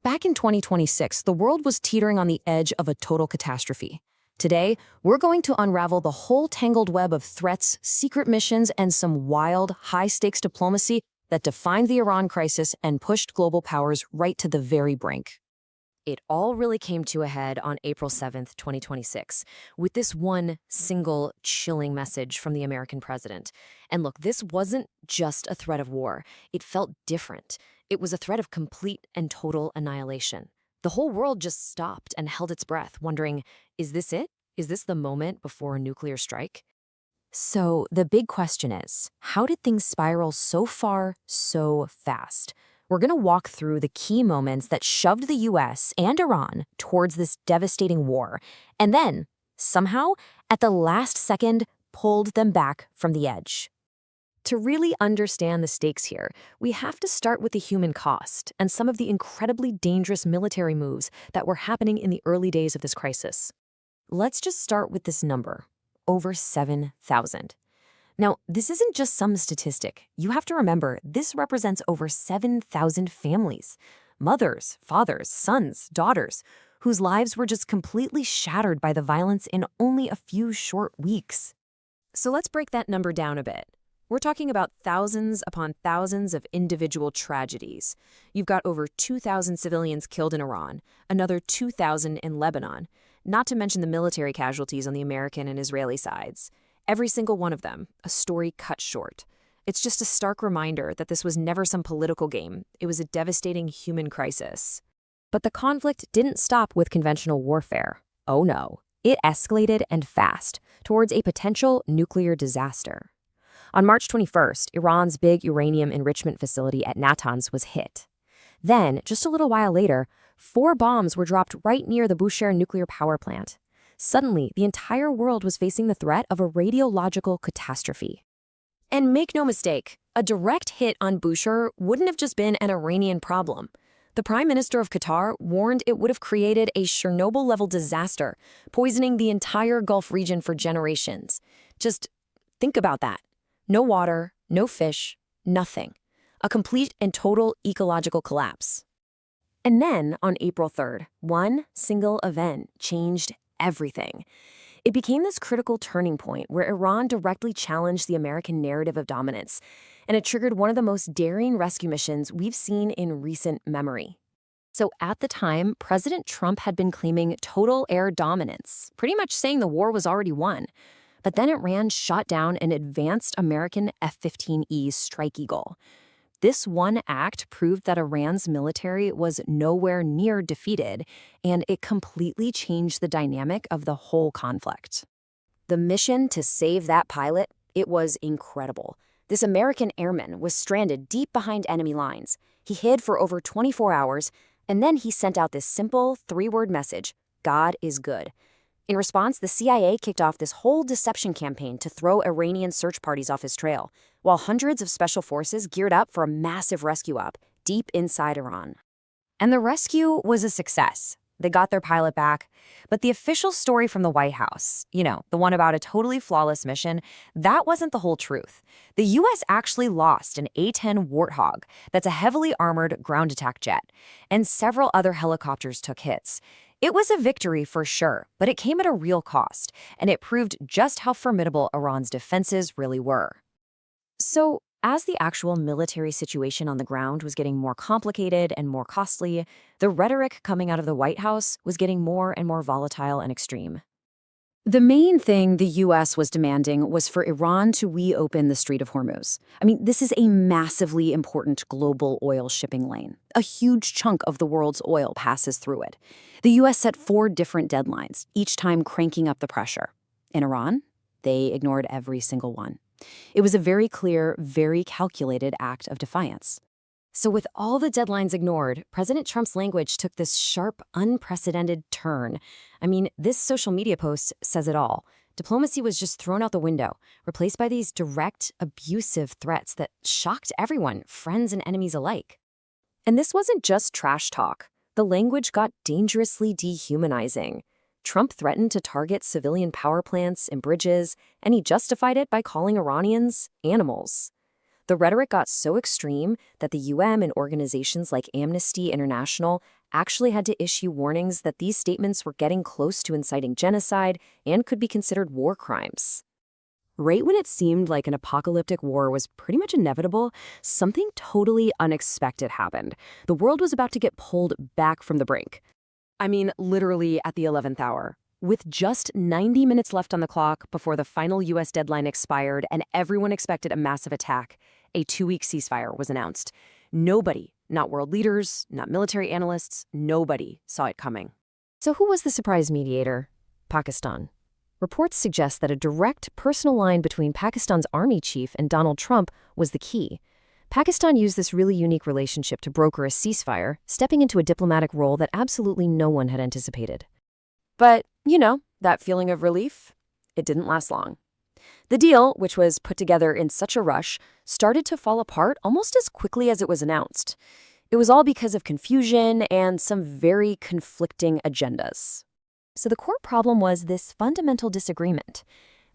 Back in 2026, the world was teetering on the edge of a total catastrophe. Today, we're going to unravel the whole tangled web of threats, secret missions, and some wild, high-stakes diplomacy that defined the Iran crisis and pushed global powers right to the very brink. It all really came to a head on April 7th, 2026, with this one single chilling message from the American president. And look, this wasn't just a threat of war. It felt different. It was a threat of complete and total annihilation. The whole world just stopped and held its breath, wondering, is this it? Is this the moment before a nuclear strike? So the big question is, how did things spiral so far, so fast? We're going to walk through the key moments that shoved the US and Iran towards this devastating war, and then, somehow, at the last second, pulled them back from the edge. To really understand the stakes here, we have to start with the human cost and some of the incredibly dangerous military moves that were happening in the early days of this crisis. Let's just start with this number, over 7,000. Now, this isn't just some statistic. You have to remember, this represents over 7,000 families, mothers, fathers, sons, daughters, whose lives were just completely shattered by the violence in only a few short weeks. So let's break that number down a bit. We're talking about thousands upon thousands of individual tragedies. You've got over 2,000 civilians killed in Iran, another 2,000 in Lebanon, not to mention the military casualties on the American and Israeli sides. Every single one of them, a story cut short. It's just a stark reminder that this was never some political game. It was a devastating human crisis. But the conflict didn't stop with conventional warfare. Oh no, it escalated and fast towards a potential nuclear disaster. On March 21st, Iran's big uranium enrichment facility at Natanz was hit. Then, just a little while later, 4 bombs were dropped right near the Bushehr nuclear power plant. Suddenly, the entire world was facing the threat of a radiological catastrophe. And make no mistake, a direct hit on Bushehr wouldn't have just been an Iranian problem. The Prime Minister of Qatar warned it would have created a Chernobyl-level disaster, poisoning the entire Gulf region for generations. Just think about that. No water, no fish, nothing. A complete and total ecological collapse. And then, on April 3rd, one single event changed everything. It became this critical turning point where Iran directly challenged the American narrative of dominance, and it triggered one of the most daring rescue missions we've seen in recent memory. So at the time, President Trump had been claiming total air dominance, pretty much saying the war was already won. But then Iran shot down an advanced American F-15E Strike Eagle. This one act proved that Iran's military was nowhere near defeated, and it completely changed the dynamic of the whole conflict. The mission to save that pilot, it was incredible. This American airman was stranded deep behind enemy lines. He hid for over 24 hours, and then he sent out this simple 3-word message, "God is good." In response, the CIA kicked off this whole deception campaign to throw Iranian search parties off his trail, while hundreds of special forces geared up for a massive rescue op deep inside Iran. And the rescue was a success. They got their pilot back. But the official story from the White House, the one about a totally flawless mission, that wasn't the whole truth. The U.S. actually lost an A-10 Warthog, that's a heavily armored ground attack jet, and several other helicopters took hits. It was a victory for sure, but it came at a real cost, and it proved just how formidable Iran's defenses really were. So, as the actual military situation on the ground was getting more complicated and more costly, the rhetoric coming out of the White House was getting more and more volatile and extreme. The main thing the U.S. was demanding was for Iran to reopen the Strait of Hormuz. This is a massively important global oil shipping lane. A huge chunk of the world's oil passes through it. The U.S. set 4 different deadlines, each time cranking up the pressure. In Iran, they ignored every single one. It was a very clear, very calculated act of defiance. So with all the deadlines ignored, President Trump's language took this sharp, unprecedented turn. This social media post says it all. Diplomacy was just thrown out the window, replaced by these direct, abusive threats that shocked everyone, friends and enemies alike. And this wasn't just trash talk. The language got dangerously dehumanizing. Trump threatened to target civilian power plants and bridges, and he justified it by calling Iranians animals. The rhetoric got so extreme that the UN and organizations like Amnesty International actually had to issue warnings that these statements were getting close to inciting genocide and could be considered war crimes. Right when it seemed like an apocalyptic war was pretty much inevitable, something totally unexpected happened. The world was about to get pulled back from the brink. I mean, literally at the 11th hour. With just 90 minutes left on the clock before the final U.S. deadline expired and everyone expected a massive attack, a 2-week ceasefire was announced. Nobody, not world leaders, not military analysts, nobody saw it coming. So who was the surprise mediator? Pakistan. Reports suggest that a direct personal line between Pakistan's army chief and Donald Trump was the key. Pakistan used this really unique relationship to broker a ceasefire, stepping into a diplomatic role that absolutely no one had anticipated. But, that feeling of relief, it didn't last long. The deal, which was put together in such a rush, started to fall apart almost as quickly as it was announced. It was all because of confusion and some very conflicting agendas. So the core problem was this fundamental disagreement.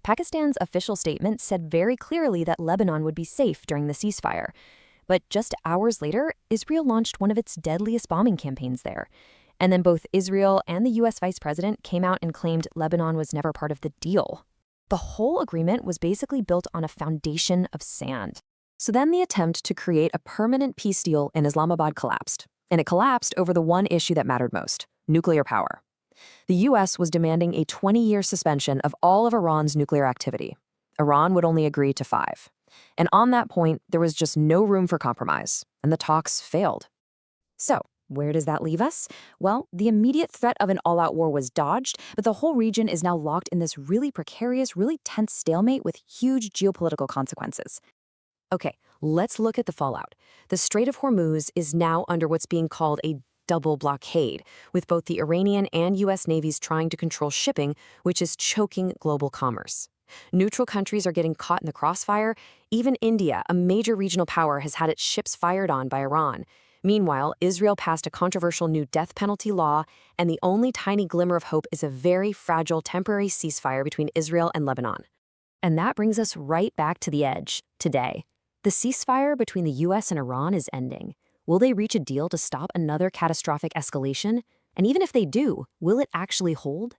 Pakistan's official statement said very clearly that Lebanon would be safe during the ceasefire. But just hours later, Israel launched one of its deadliest bombing campaigns there. And then both Israel and the U.S. vice president came out and claimed Lebanon was never part of the deal. The whole agreement was basically built on a foundation of sand. So then the attempt to create a permanent peace deal in Islamabad collapsed. And it collapsed over the one issue that mattered most: nuclear power. The U.S. was demanding a 20-year suspension of all of Iran's nuclear activity. Iran would only agree to 5. And on that point, there was just no room for compromise, and the talks failed. So, where does that leave us? Well, the immediate threat of an all-out war was dodged, but the whole region is now locked in this really precarious, really tense stalemate with huge geopolitical consequences. Okay, let's look at the fallout. The Strait of Hormuz is now under what's being called a double blockade, with both the Iranian and U.S. navies trying to control shipping, which is choking global commerce. Neutral countries are getting caught in the crossfire. Even India, a major regional power, has had its ships fired on by Iran. Meanwhile, Israel passed a controversial new death penalty law, and the only tiny glimmer of hope is a very fragile temporary ceasefire between Israel and Lebanon. And that brings us right back to the edge, today. The ceasefire between the U.S. and Iran is ending. Will they reach a deal to stop another catastrophic escalation? And even if they do, will it actually hold?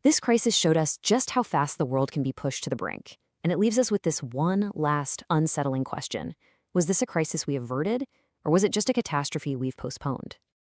This crisis showed us just how fast the world can be pushed to the brink. And it leaves us with this one last unsettling question. Was this a crisis we averted? Or was it just a catastrophe we've postponed?